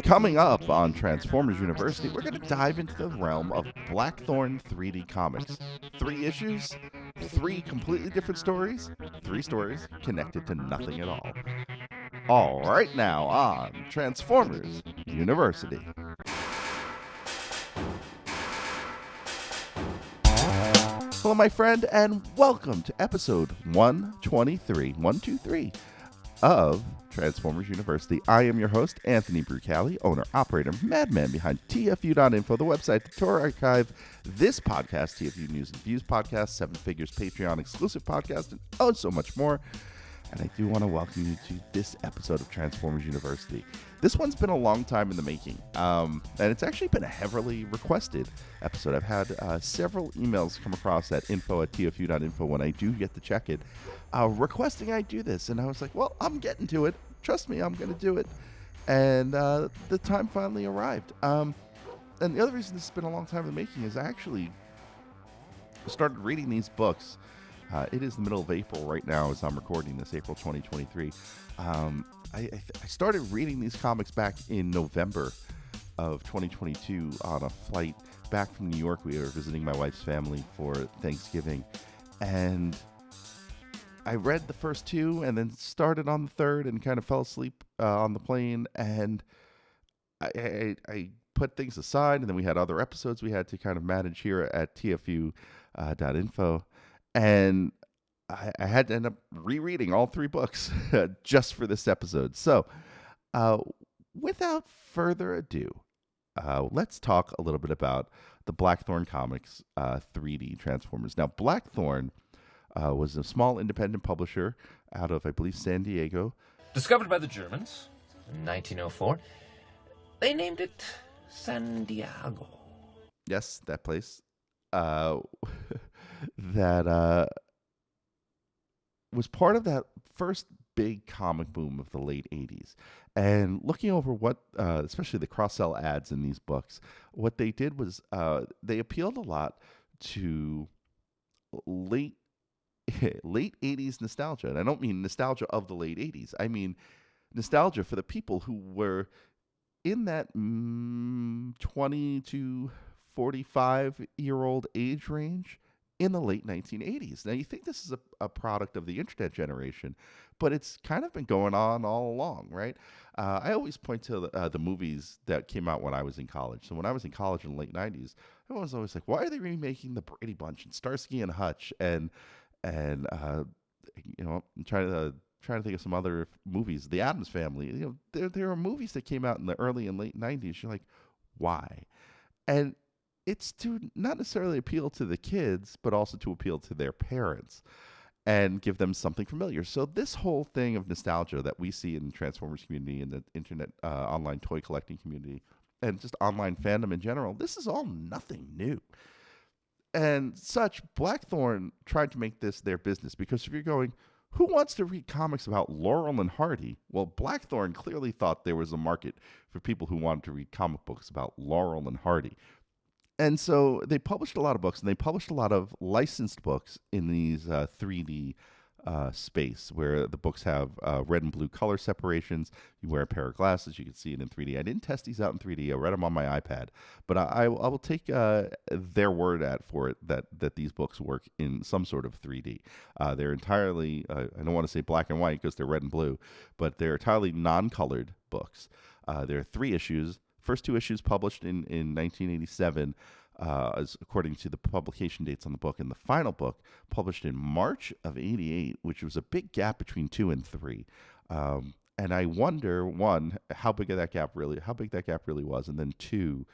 Coming up on Transformers University, we're going to dive into the realm of Blackthorne 3D Comics. 3 issues, 3 completely different stories, 3 stories connected to nothing at all. All right now on Transformers University. Hello, my friend, and welcome to episode 123 of Transformers University. I am your host, Anthony Brucali, owner, operator, madman behind TFU.INFO, the website, the tour archive, this podcast, TFU News and Views podcast, 7 Figures Patreon exclusive podcast, and oh, so much more. And I do want to welcome you to this episode of Transformers University. This one's been a long time in the making, and it's actually been a heavily requested episode. I've had several emails come across at info@tfu.info when I do get to check it, requesting I do this. And I was like, well, I'm getting to it. Trust me, I'm going to do it. And the time finally arrived. And the other reason this has been a long time in the making is I actually started reading these books. It is the middle of April right now as I'm recording this, April 2023. I started reading these comics back in November of 2022 on a flight back from New York. We were visiting my wife's family for Thanksgiving. And I read the first 2 and then started on the third and kind of fell asleep on the plane. And I put things aside, and then we had other episodes we had to kind of manage here at TFU.info. And I had to end up rereading all 3 books just for this episode. So without further ado, let's talk a little bit about the Blackthorne Comics 3D Transformers. Now, Blackthorne was a small independent publisher out of, I believe, San Diego. Discovered by the Germans in 1904. They named it San Diego. Yes, that place. That was part of that first big comic boom of the late 80s. And looking over what, especially the cross-sell ads in these books, what they did was they appealed a lot to late 80s nostalgia. And I don't mean nostalgia of the late 80s. I mean nostalgia for the people who were in that 20 to 45-year-old age range in the late 1980s. Now, you think this is a product of the internet generation, but it's kind of been going on all along, right? I always point to the movies that came out when I was in college. So when I was in college in the late 90s, I was always like, why are they remaking The Brady Bunch and Starsky and Hutch and I'm trying to think of some other movies, The Addams Family. You know, there are movies that came out in the early and late 90s. You're like, why? And it's to not necessarily appeal to the kids, but also to appeal to their parents and give them something familiar. So this whole thing of nostalgia that we see in the Transformers community and the internet online toy collecting community and just online fandom in general, this is all nothing new. And such, Blackthorne tried to make this their business, because if you're going, who wants to read comics about Laurel and Hardy? Well, Blackthorne clearly thought there was a market for people who wanted to read comic books about Laurel and Hardy. And so they published a lot of books, and they published a lot of licensed books in these 3D space, where the books have red and blue color separations. You wear a pair of glasses, you can see it in 3D. I didn't test these out in 3D. I read them on my iPad. But I will take their word for it that these books work in some sort of 3D. They're entirely, I don't want to say black and white because they're red and blue, but they're entirely non-colored books. There are 3 issues. First 2 issues published in 1987, as according to the publication dates on the book, and the final book published in March of '88, which was a big gap between 2 and 3. And I wonder, 1, how big that gap really was, and then 2,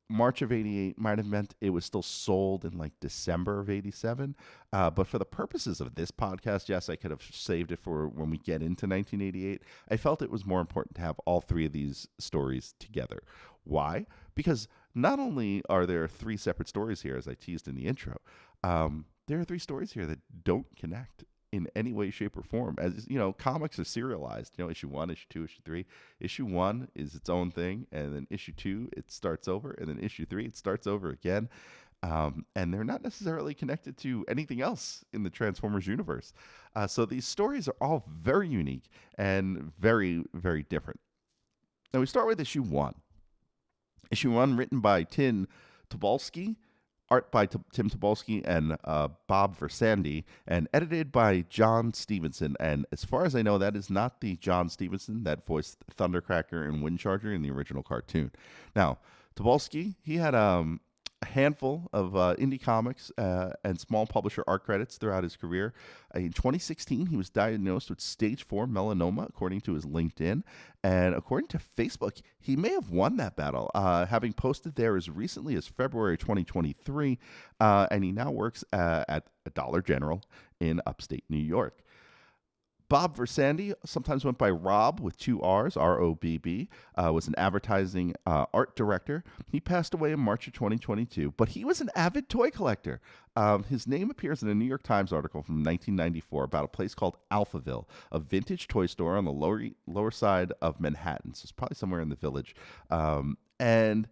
March of '88 might have meant it was still sold in like December of '87. But for the purposes of this podcast, yes, I could have saved it for when we get into 1988. I felt it was more important to have all 3 of these stories together. Why? Because not only are there 3 separate stories here, as I teased in the intro, there are 3 stories here that don't connect in any way, shape, or form. As you know, comics are serialized. You know, issue 1, issue 2, issue 3. Issue 1 is its own thing, and then issue 2 it starts over, and then issue 3 it starts over again. And they're not necessarily connected to anything else in the Transformers universe. So these stories are all very unique and very, very different. Now we start with issue 1. Issue 1, written by Tim Tobolsky, art by Tim Tobolsky and Bob Versandi, and edited by John Stevenson. And as far as I know, that is not the John Stevenson that voiced Thundercracker and Windcharger in the original cartoon. Now, Tobolsky, he had a handful of indie comics and small publisher art credits throughout his career. In 2016, he was diagnosed with stage 4 melanoma, according to his LinkedIn. And according to Facebook, he may have won that battle, having posted there as recently as February 2023. And he now works at Dollar General in upstate New York. Bob Versandi, sometimes went by Rob with 2 R's, R-O-B-B, was an advertising art director. He passed away in March of 2022, but he was an avid toy collector. His name appears in a New York Times article from 1994 about a place called Alphaville, a vintage toy store on the lower side of Manhattan. So it's probably somewhere in the Village. And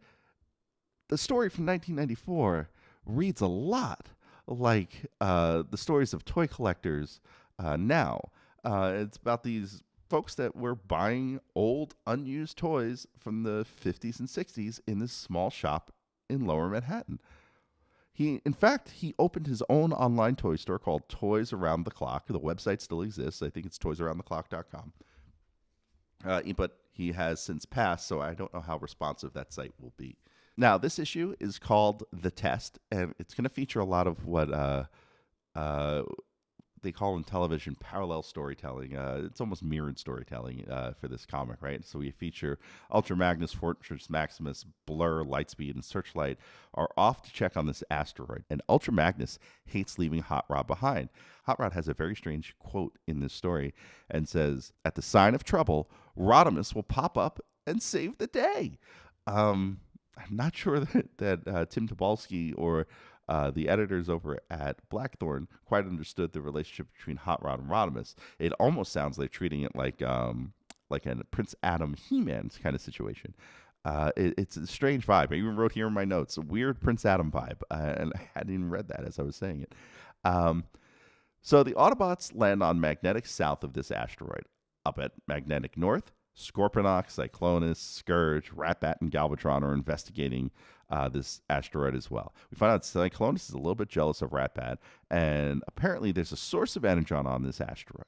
the story from 1994 reads a lot like the stories of toy collectors now. It's about these folks that were buying old, unused toys from the 50s and 60s in this small shop in Lower Manhattan. In fact, he opened his own online toy store called Toys Around the Clock. The website still exists. I think it's toysaroundtheclock.com. But he has since passed, so I don't know how responsive that site will be. Now, this issue is called The Test, and it's going to feature a lot of what they call in television parallel storytelling. It's almost mirrored storytelling for this comic, right? So we feature Ultra Magnus, Fortress Maximus, Blur, Lightspeed, and Searchlight are off to check on this asteroid. And Ultra Magnus hates leaving Hot Rod behind. Hot Rod has a very strange quote in this story and says, "At the sign of trouble, Rodimus will pop up and save the day." I'm not sure that Tim Tobolsky or the editors over at Blackthorne quite understood the relationship between Hot Rod and Rodimus. It almost sounds like treating it like a Prince Adam He-Man kind of situation. It's a strange vibe. I even wrote here in my notes, a weird Prince Adam vibe, and I hadn't even read that as I was saying it. So the Autobots land on magnetic south of this asteroid. Up at magnetic north, Scorponok, Cyclonus, Scourge, Ratbat, and Galvatron are investigating this asteroid as well. We find out Cyclonus is a little bit jealous of Ratbat, and apparently there's a source of energon on this asteroid.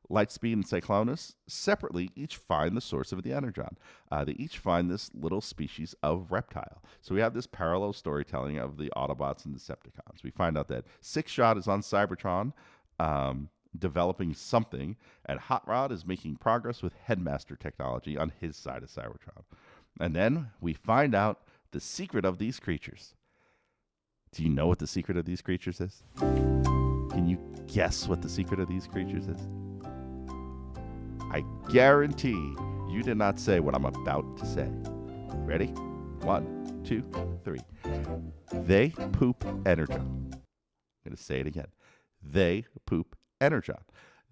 Lightspeed and Cyclonus separately each find the source of the energon. They each find this little species of reptile. So we have this parallel storytelling of the Autobots and Decepticons. We find out that Six-Shot is on Cybertron, developing something, and Hot Rod is making progress with Headmaster technology on his side of Cybertron. And then we find out the secret of these creatures. Do you know what the secret of these creatures is? Can you guess what the secret of these creatures is? I guarantee you did not say what I'm about to say. Ready? 1, 2, 3. They poop energon. I'm going to say it again. They poop energon.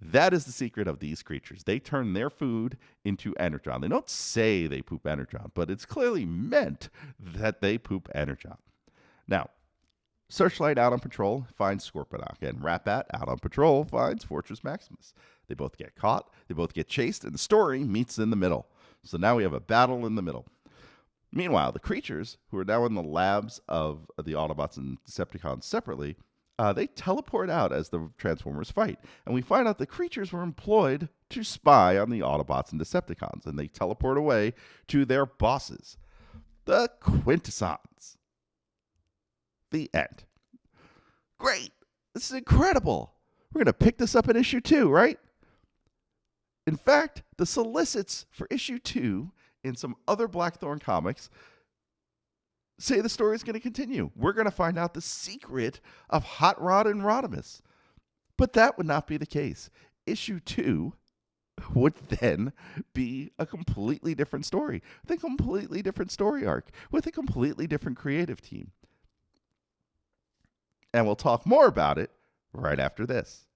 That is the secret of these creatures. They turn their food into energon. They don't say they poop energon, but it's clearly meant that they poop energon. Now, Searchlight out on patrol finds Scorponok, and Ratbat out on patrol finds Fortress Maximus. They both get caught, they both get chased, and the story meets in the middle. So now we have a battle in the middle. Meanwhile, the creatures, who are now in the labs of the Autobots and Decepticons separately, they teleport out as the Transformers fight. And we find out the creatures were employed to spy on the Autobots and Decepticons, and they teleport away to their bosses, the Quintessons. The end. Great. This is incredible. We're going to pick this up in issue 2, right? In fact, the solicits for issue 2 in some other Blackthorne comics say the story is going to continue. We're going to find out the secret of Hot Rod and Rodimus. But that would not be the case. Issue 2 would then be a completely different story, with a completely different story arc, with a completely different creative team. And we'll talk more about it right after this.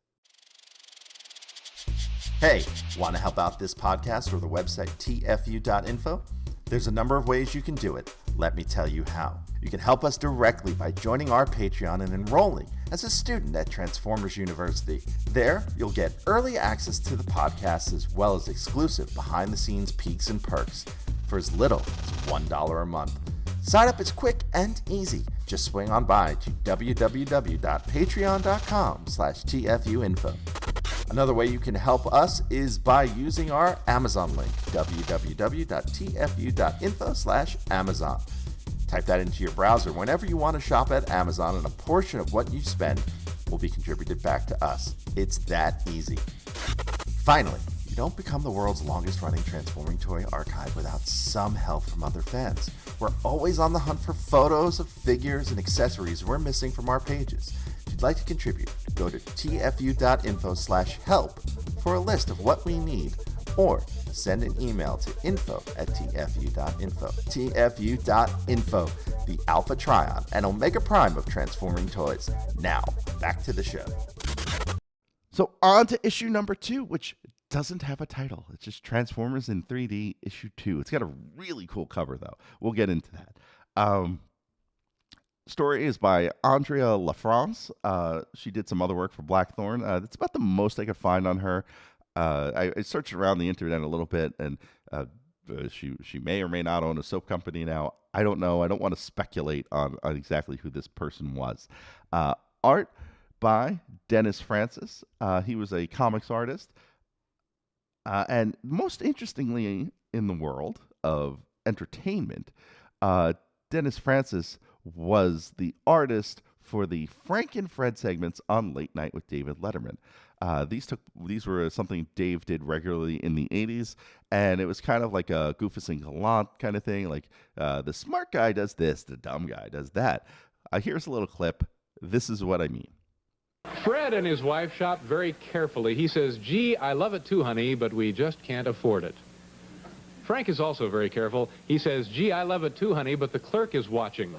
Hey, want to help out this podcast or the website TFU.INFO? There's a number of ways you can do it. Let me tell you how. You can help us directly by joining our Patreon and enrolling as a student at Transformers University. There, you'll get early access to the podcast as well as exclusive behind-the-scenes peeks and perks. for as little as $1 a month. Sign up is quick and easy. Just swing on by to www.patreon.com/TFU.INFO. Another way you can help us is by using our Amazon link, www.tfu.info/Amazon. Type that into your browser whenever you want to shop at Amazon, and a portion of what you spend will be contributed back to us. It's that easy. Finally, you don't become the world's longest running transforming toy archive without some help from other fans. We're always on the hunt for photos of figures and accessories we're missing from our pages. If you'd like to contribute, go to tfu.info/help for a list of what we need, or send an email to info@tfu.info. tfu.info, the Alpha Trion and Omega Prime of transforming toys. Now, back to the show. So on to issue number 2, which doesn't have a title. It's just Transformers in 3D issue 2. It's got a really cool cover, though. We'll get into that. Story is by Andrea LaFrance. She did some other work for Blackthorne. That's about the most I could find on her. I searched around the internet a little bit, and she may or may not own a soap company now. I don't know. I don't want to speculate on exactly who this person was. Art by Dennis Francis. He was a comics artist. And most interestingly in the world of entertainment, Dennis Francis was the artist for the Frank and Fred segments on Late Night with David Letterman. These were something Dave did regularly in the 80s, and it was kind of like a Goofus and Gallant kind of thing. Like, the smart guy does this, the dumb guy does that. Here's a little clip. This is what I mean. Fred and his wife shop very carefully. He says, "Gee, I love it too, honey, but we just can't afford it." Frank is also very careful. He says, "Gee, I love it too, honey, but the clerk is watching."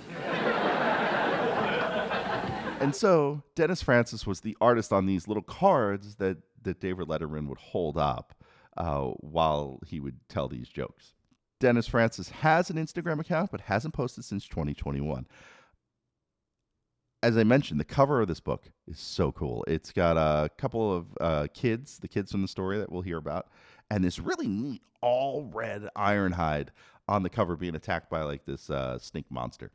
And so Dennis Francis was the artist on these little cards that David Letterman would hold up while he would tell these jokes. Dennis Francis has an Instagram account, but hasn't posted since 2021. As I mentioned, the cover of this book is so cool. It's got a couple of the kids from the story that we'll hear about, and this really neat all-red Ironhide on the cover being attacked by like this snake monster.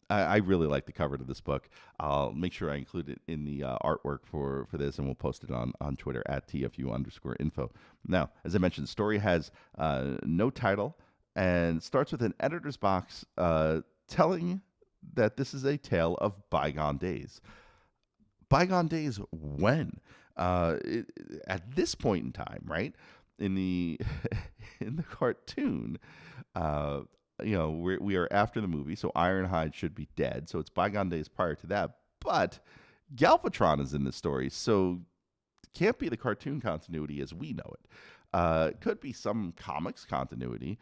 I really like the cover to this book. I'll make sure I include it in the artwork for this, and we'll post it on Twitter at TFU_info. Now, as I mentioned, the story has no title and starts with an editor's box telling that this is a tale of bygone days. Bygone days when? At this point in time, right? In the in the cartoon, we are after the movie, so Ironhide should be dead. So it's bygone days prior to that. But Galvatron is in this story, so it can't be the cartoon continuity as we know it. It could be some comics continuity.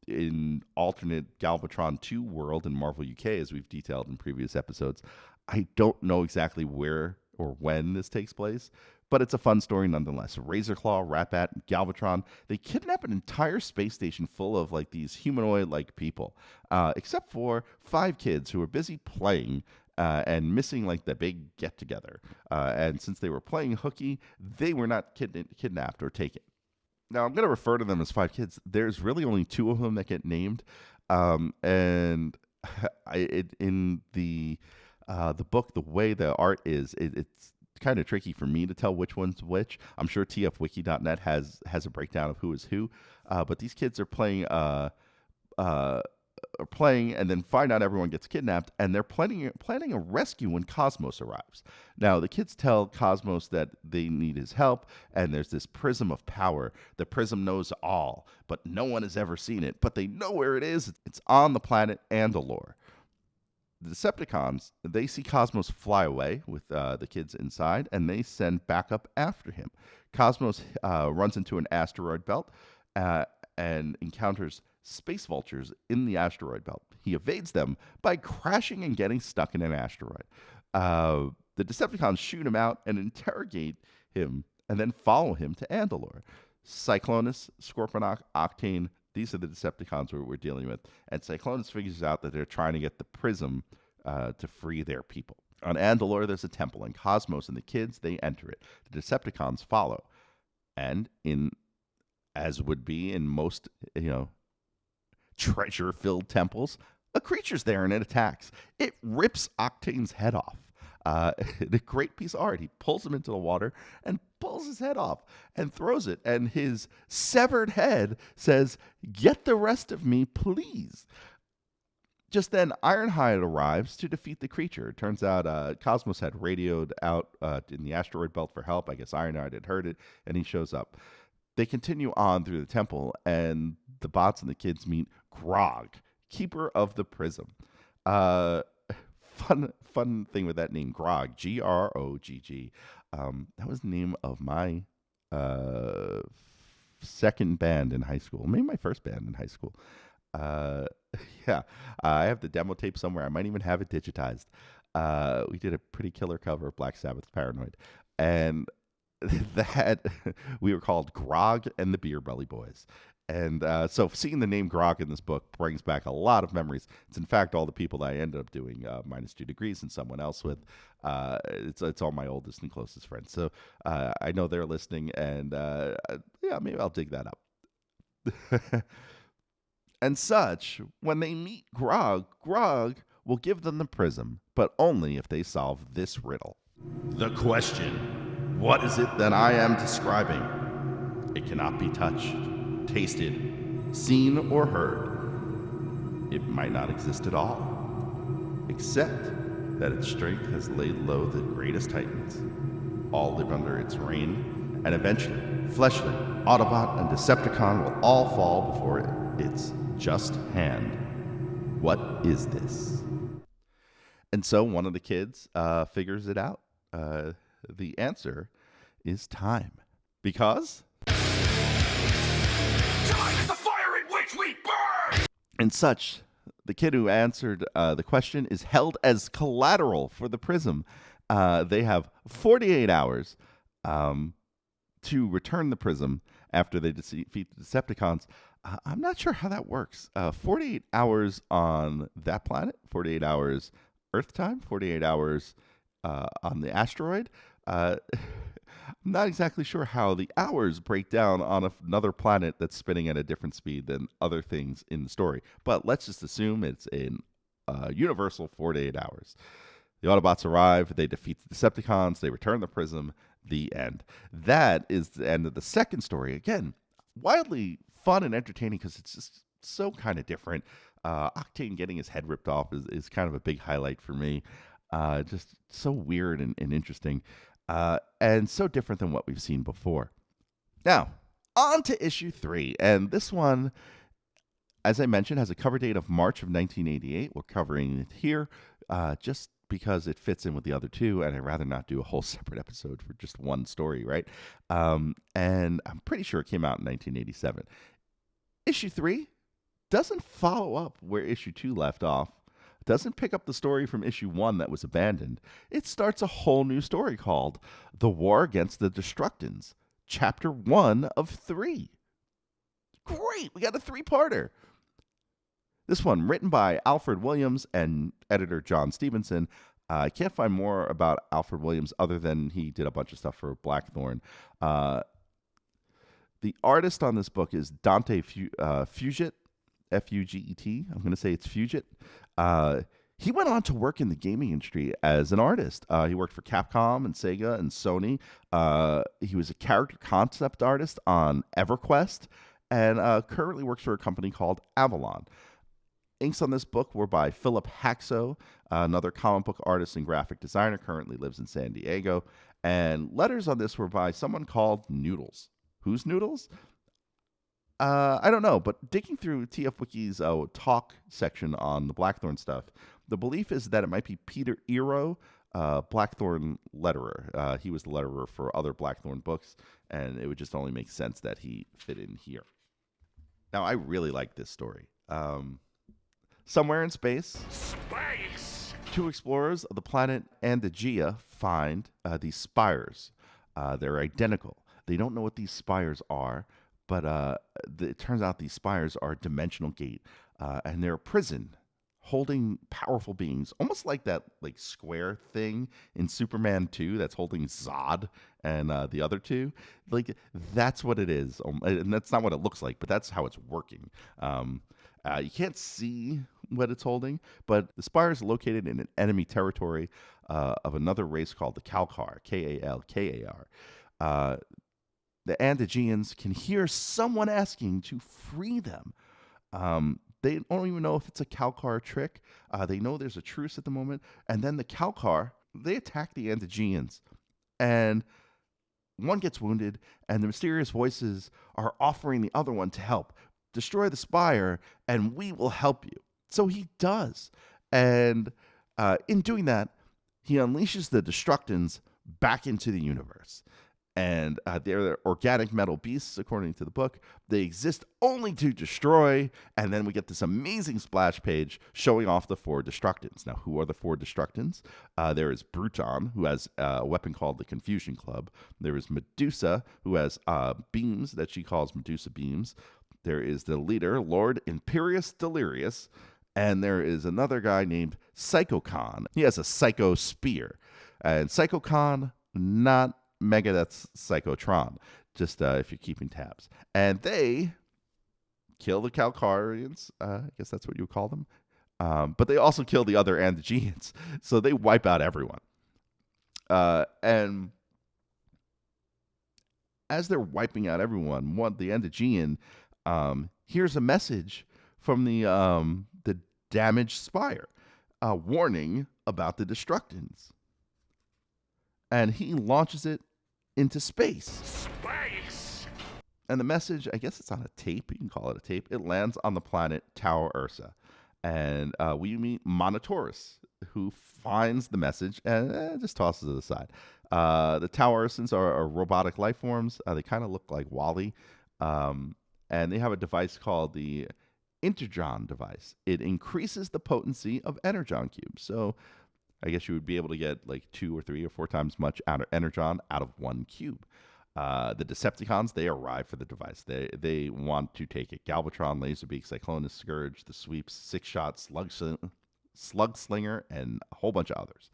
In alternate Galvatron 2 world in Marvel UK, as we've detailed in previous episodes. I don't know exactly where or when this takes place, but it's a fun story nonetheless. Razorclaw, Ratbat, and Galvatron, they kidnap an entire space station full of like these humanoid-like people, except for 5 kids who are busy playing and missing like the big get-together. And since they were playing hooky, they were not kidnapped or taken. Now, I'm going to refer to them as 5 kids. There's really only 2 of them that get named. And in the book, the way the art is, it's kind of tricky for me to tell which one's which. I'm sure tfwiki.net has a breakdown of who is who. But these kids are playing and then find out everyone gets kidnapped, and they're planning a rescue when Cosmos arrives. Now, the kids tell Cosmos that they need his help, and there's this prism of power. The prism knows all, but no one has ever seen it, but they know where it is. It's on the planet Andalore. The Decepticons, they see Cosmos fly away with the kids inside, and they send backup after him. Cosmos runs into an asteroid belt and encounters space vultures in the asteroid belt. He evades them by crashing and getting stuck in an asteroid. The Decepticons shoot him out and interrogate him and then follow him to Andalore. Cyclonus, Scorponok, Octane, these are the Decepticons we're dealing with. And Cyclonus figures out that they're trying to get the prism to free their people. On Andalore, there's a temple, and Cosmos and the kids, they enter it. The Decepticons follow. And as would be in most, treasure-filled temples, a creature's there and it attacks. It rips Octane's head off. A great piece of art. He pulls him into the water and pulls his head off and throws it. And his severed head says, "Get the rest of me, please." Just then, Ironhide arrives to defeat the creature. It turns out Cosmos had radioed out in the asteroid belt for help. I guess Ironhide had heard it, and he shows up. They continue on through the temple, and the bots and the kids meet Grog, keeper of the prism. Fun thing with that name, Grog, Grogg. That was the name of my second band in high school, maybe my first band in high school. Yeah, I have the demo tape somewhere. I might even have it digitized. We did a pretty killer cover of Black Sabbath's Paranoid, and that we were called Grog and the Beer Belly Boys. And so seeing the name Grog in this book brings back a lot of memories. It's in fact all the people that I ended up doing Minus 2 Degrees and someone else with. It's all my oldest and closest friends. So I know they're listening, and yeah, maybe I'll dig that up. And such, when they meet Grog, Grog will give them the prism, but only if they solve this riddle. The question: what is it that I am describing? It cannot be touched, tasted, seen, or heard. It might not exist at all, except that its strength has laid low the greatest titans. All live under its reign, and eventually, Fleshly, Autobot, and Decepticon will all fall before its just hand. What is this? And so one of the kids figures it out. The answer is time. Because time is the fire in which we burn! and such, the kid who answered the question is held as collateral for the prism. They have 48 hours to return the prism after they defeat the Decepticons. I'm not sure how that works. 48 hours on that planet, 48 hours Earth time, 48 hours on the asteroid. I'm not exactly sure how the hours break down on another planet that's spinning at a different speed than other things in the story. But let's just assume it's in universal 48 hours. The Autobots arrive, they defeat the Decepticons, they return the prism, the end. That is the end of the second story. Again, wildly fun and entertaining because it's just so kind of different. Octane getting his head ripped off is kind of a big highlight for me. Just so weird and interesting. And so different than what we've seen before. Now, on to issue 3. And this one, as I mentioned, has a cover date of March of 1988. We're covering it here just because it fits in with the other two, and I'd rather not do a whole separate episode for just one story, right? And I'm pretty sure it came out in 1987. Issue 3 doesn't follow up where issue 2 left off. Doesn't pick up the story from issue 1 that was abandoned. It starts a whole new story called The War Against the Destructons, Chapter 1 of 3. Great, we got a 3-parter. This one written by Alfred Williams and editor John Stevenson. I can't find more about Alfred Williams other than he did a bunch of stuff for Blackthorne. The artist on this book is Dante Fuget, F-U-G-E-T. I'm going to say it's Fuget. He went on to work in the gaming industry as an artist. He worked for Capcom and Sega and Sony. He was a character concept artist on EverQuest and currently works for a company called Avalon. Inks on this book were by Philip Haxo, another comic book artist and graphic designer, currently lives in San Diego. And letters on this were by someone called Noodles. Who's Noodles? I don't know, but digging through TF Wiki's talk section on the Blackthorne stuff, the belief is that it might be Peter Ero, Blackthorne letterer. He was the letterer for other Blackthorne books, and it would just only make sense that he fit in here. Now, I really like this story. Somewhere in space, two explorers of the planet Andegea find these spires. They're identical. They don't know what these spires are, but it turns out these spires are a dimensional gate, and they're a prison holding powerful beings, almost like that like square thing in Superman 2 that's holding Zod and the other two. Like that's what it is, and that's not what it looks like, but that's how it's working. You can't see what it's holding, but the spire is located in an enemy territory of another race called the Kalkar, Kalkar. The Antigeans can hear someone asking to free them. They don't even know if it's a Kalkar trick. They know there's a truce at the moment. And then the Kalkar, they attack the Antigeans. And one gets wounded, and the mysterious voices are offering the other one to help. Destroy the spire, and we will help you. So he does. And in doing that, he unleashes the Destructons back into the universe. And they're organic metal beasts, according to the book. They exist only to destroy. And then we get this amazing splash page showing off the 4 Destructons. Now, who are the 4 Destructons? There is Bruton, who has a weapon called the Confusion Club. There is Medusa, who has beams that she calls Medusa beams. There is the leader, Lord Imperius Delirious. And there is another guy named Psychocon. He has a Psycho Spear. And Psychocon, not Megadeth's Psychotron, just if you're keeping tabs. And they kill the Kalkarians. I guess that's what you would call them. But they also kill the other Antigeans. So they wipe out everyone. And as they're wiping out everyone, the Antigean hears a message from the damaged spire, warning about the Destructons. And he launches it into space. Space! And the message, I guess it's on a tape. You can call it a tape. It lands on the planet Tau Ursa. And we meet Monotaurus, who finds the message and just tosses it aside. The Tau Ursans are robotic life forms. They kind of look like Wall-E. And they have a device called the Energon device. It increases the potency of Energon cubes. So I guess you would be able to get like 2 or 3 or 4 times much out of Energon out of 1 cube. The Decepticons, they arrive for the device. They want to take it. Galvatron, Laserbeak, Cyclonus, Scourge, the Sweeps, Six Shot, Slug Slinger, and a whole bunch of others.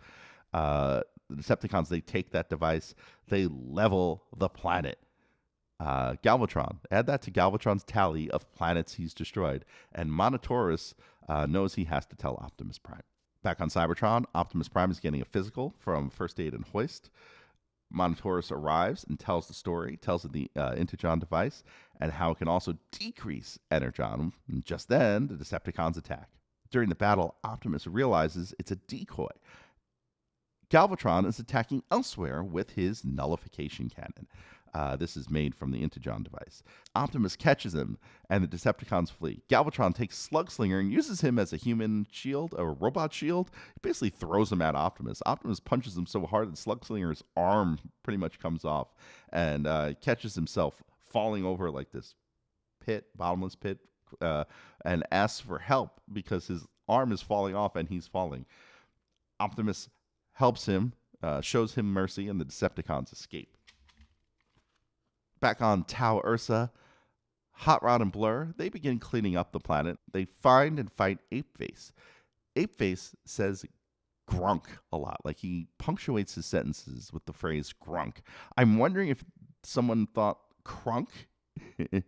The Decepticons, they take that device. They level the planet. Galvatron, add that to Galvatron's tally of planets he's destroyed. And Monotaurus knows he has to tell Optimus Prime. Back on Cybertron, Optimus Prime is getting a physical from First Aid and Hoist. Monotaurus arrives and tells the story, tells the Energon device, and how it can also decrease Energon. And just then, the Decepticons attack. During the battle, Optimus realizes it's a decoy. Galvatron is attacking elsewhere with his nullification cannon. This is made from the Energon device. Optimus catches him, and the Decepticons flee. Galvatron takes Slugslinger and uses him as a human shield, or a robot shield. He basically throws him at Optimus. Optimus punches him so hard that Slugslinger's arm pretty much comes off, and catches himself falling over like this pit, bottomless pit, and asks for help because his arm is falling off and he's falling. Optimus helps him, shows him mercy, and the Decepticons escape. Back on Tau Ursa, Hot Rod and Blur, they begin cleaning up the planet. They find and fight Apeface. Apeface says grunk a lot. Like he punctuates his sentences with the phrase grunk. I'm wondering if someone thought crunk,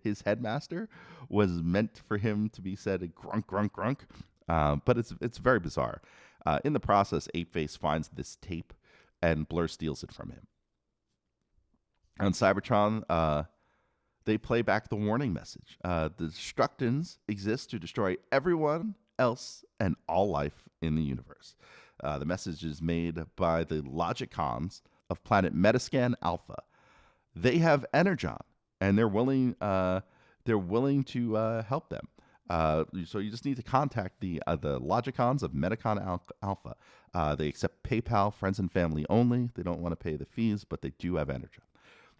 his headmaster, was meant for him to be said grunk, grunk, grunk. But it's very bizarre. In the process, Apeface finds this tape and Blur steals it from him. On Cybertron, they play back the warning message. The Destructons exist to destroy everyone else and all life in the universe. The message is made by the Logicons of planet Metascan Alpha. They have Energon, and they're willing to help them. So you just need to contact the Logicons of Metacon Alpha. They accept PayPal, friends and family only. They don't want to pay the fees, but they do have Energon.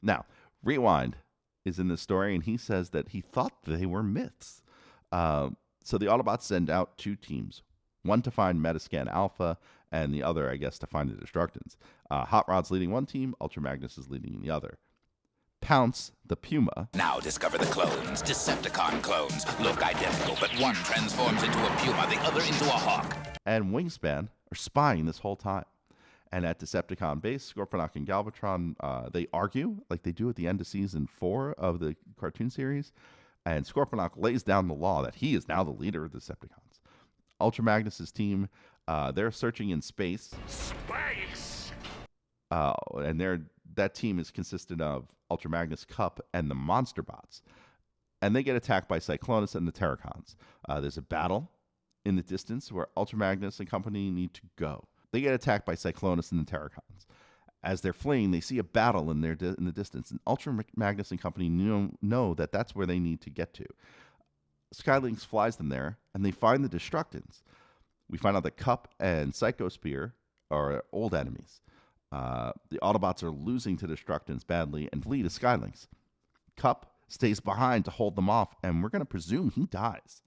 Now, Rewind is in this story, and he says that he thought they were myths. So the Autobots send out 2 teams, one to find Metascan Alpha, and the other, I guess, to find the Destructons. Hot Rod's leading one team, Ultra Magnus is leading the other. Pounce, the Puma, Now discover the clones, Decepticon clones. Look identical, but one transforms into a puma, the other into a hawk. and Wingspan are spying this whole time. And at Decepticon base, Scorponok and Galvatron, they argue like they do at the end of season 4 of the cartoon series. And Scorponok lays down the law that he is now the leader of the Decepticons. Ultra Magnus's team, they're searching in space. Space! And that team is consisted of Ultra Magnus, Cup, and the Monster Bots. And they get attacked by Cyclonus and the Terracons. There's a battle in the distance where Ultra Magnus and company need to go. They get attacked by Cyclonus and the Terracons. As they're fleeing, they see a battle in the distance, and Ultra Magnus and company know that that's where they need to get to. Skylynx flies them there, and they find the Destructons. We find out that Cup and Psychospear are old enemies. The Autobots are losing to Destructons badly and flee to Skylynx. Cup stays behind to hold them off, and we're going to presume he dies.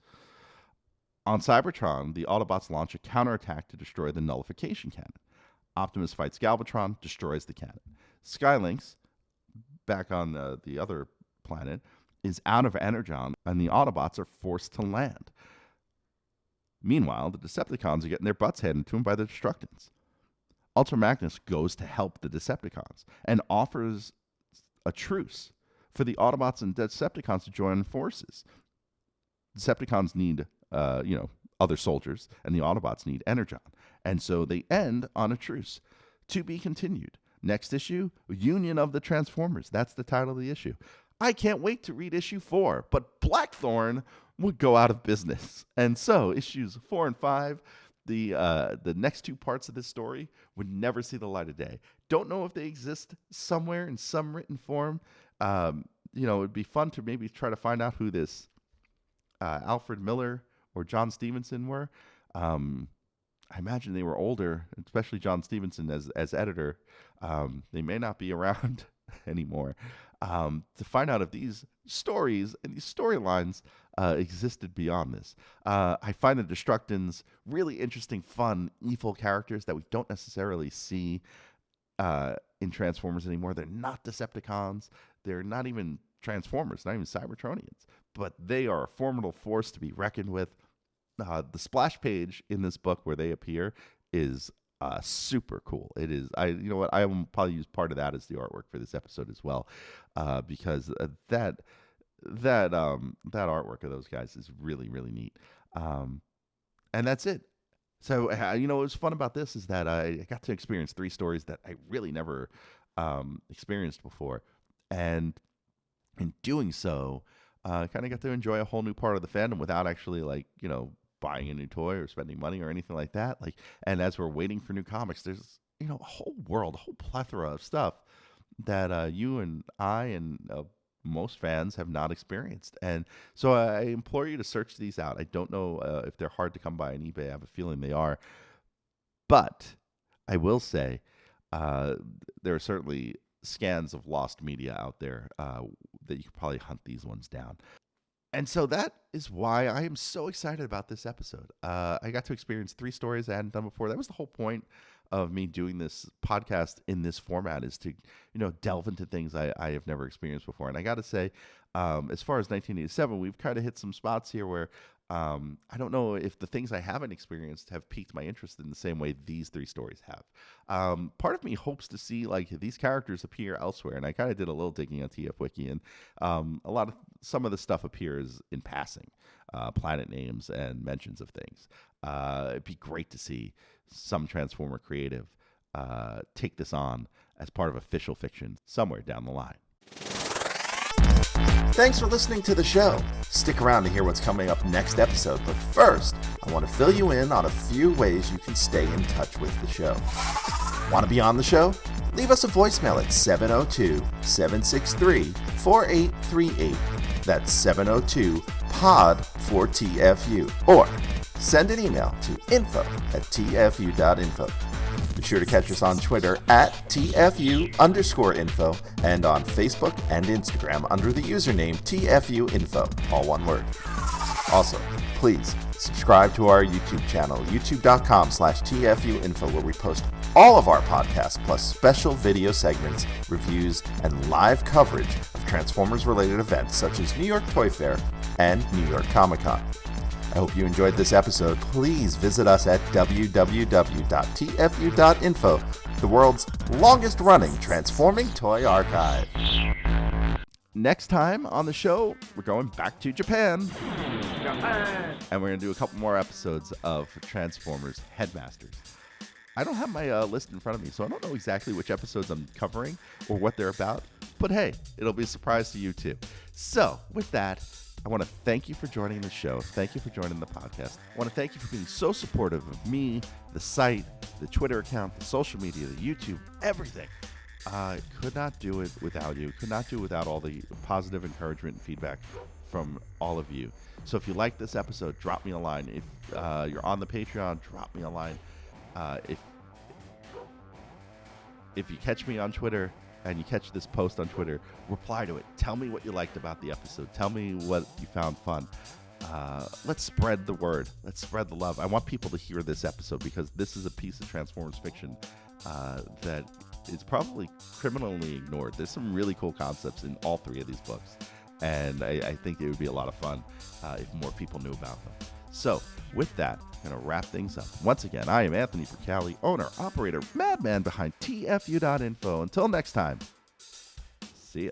On Cybertron, the Autobots launch a counterattack to destroy the nullification cannon. Optimus fights Galvatron, destroys the cannon. Skylynx, back on the other planet, is out of Energon, and the Autobots are forced to land. Meanwhile, the Decepticons are getting their butts handed to them by the Destructons. Ultra Magnus goes to help the Decepticons and offers a truce for the Autobots and Decepticons to join forces. Decepticons need other soldiers, and the Autobots need Energon. And so they end on a truce. To be continued. Next issue, Union of the Transformers. That's the title of the issue. I can't wait to read issue 4, but Blackthorne would go out of business. And so issues 4 and 5, the next 2 parts of this story would never see the light of day. Don't know if they exist somewhere in some written form. It would be fun to maybe try to find out who this Alfred Miller or John Stevenson were. I imagine they were older, especially John Stevenson as editor. They may not be around anymore. To find out if these stories and these storylines existed beyond this. I find the Destructons really interesting, fun, evil characters that we don't necessarily see in Transformers anymore. They're not Decepticons. They're not even Transformers, not even Cybertronians. But they are a formidable force to be reckoned with. The splash page in this book where they appear is super cool. It is. I will probably use part of that as the artwork for this episode as well, because that artwork of those guys is really, really neat. And that's it. So what was fun about this is that I got to experience 3 stories that I really never experienced before, and in doing so, kind of got to enjoy a whole new part of the fandom without actually buying a new toy or spending money or anything like that. And as we're waiting for new comics, there's a whole world, a whole plethora of stuff that you and I and most fans have not experienced. And so I implore you to search these out. I don't know if they're hard to come by on eBay. I have a feeling they are. But I will say there are certainly scans of lost media out there that you could probably hunt these ones down. And so that is why I am so excited about this episode. I got to experience 3 stories I hadn't done before. That was the whole point of me doing this podcast in this format, is to, delve into things I have never experienced before. And I got to say, as far as 1987, we've kind of hit some spots here where I don't know if the things I haven't experienced have piqued my interest in the same way these 3 stories have. Part of me hopes to see these characters appear elsewhere, and I kind of did a little digging on TF Wiki, and some of the stuff appears in passing, planet names and mentions of things. It'd be great to see some Transformer creative take this on as part of official fiction somewhere down the line. Thanks for listening to the show. Stick around to hear what's coming up next episode, but first, I want to fill you in on a few ways you can stay in touch with the show. Want to be on the show? Leave us a voicemail at 702-763-4838. That's 702-POD-4TFU. Or send an email to info@tfu.info. Be sure to catch us on Twitter at TFU_info and on Facebook and Instagram under the username TFU.INFO, all one word. Also, please Subscribe to our YouTube channel, youtube.com/TFU.INFO, where we post all of our podcasts, plus special video segments, reviews, and live coverage of Transformers-related events such as New York Toy Fair and New York Comic Con. I hope you enjoyed this episode. Please visit us at www.tfu.info, the world's longest-running Transforming Toy Archive. Next time on the show, we're going back to Japan. And we're going to do a couple more episodes of Transformers Headmasters. I don't have my list in front of me, so I don't know exactly which episodes I'm covering or what they're about. But hey, it'll be a surprise to you too. So with that, I want to thank you for joining the show. Thank you for joining the podcast. I want to thank you for being so supportive of me, the site, the Twitter account, the social media, the YouTube, everything. I could not do it without you. Could not do it without all the positive encouragement and feedback from all of you. So if you like this episode, drop me a line. If you're on the Patreon, drop me a line. If you catch me on Twitter and you catch this post on Twitter, reply to it. Tell me what you liked about the episode. Tell me what you found fun. Let's spread the word. Let's spread the love. I want people to hear this episode because this is a piece of Transformers fiction that is probably criminally ignored. There's some really cool concepts in all three of these books, and I think it would be a lot of fun if more people knew about them. So with that, I'm going to wrap things up. Once again, I am Anthony Percali, owner, operator, madman behind TFU.INFO. Until next time, see ya.